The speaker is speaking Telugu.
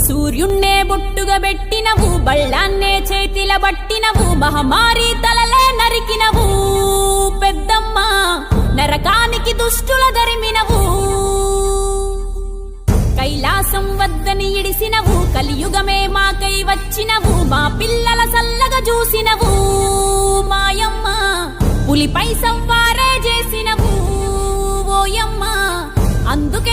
సూర్యున్నే బొట్టుగా పెట్టినవు, బళ్ళాన్నే చేతిల బట్టినవు, మహమారి తలలే నరికినవు పెద్దమ్మ, నరకానికి దుష్టుల దరిమినవు. కైలాసం వద్దని ఇడిసినవు, కలియుగమే మాకై వచ్చినవు, మా పిల్లల సల్లగా చూసినవు మాయమ్మ, పులిపై సవ్వారే చేసినవు ఓయమ్మ. అందుకే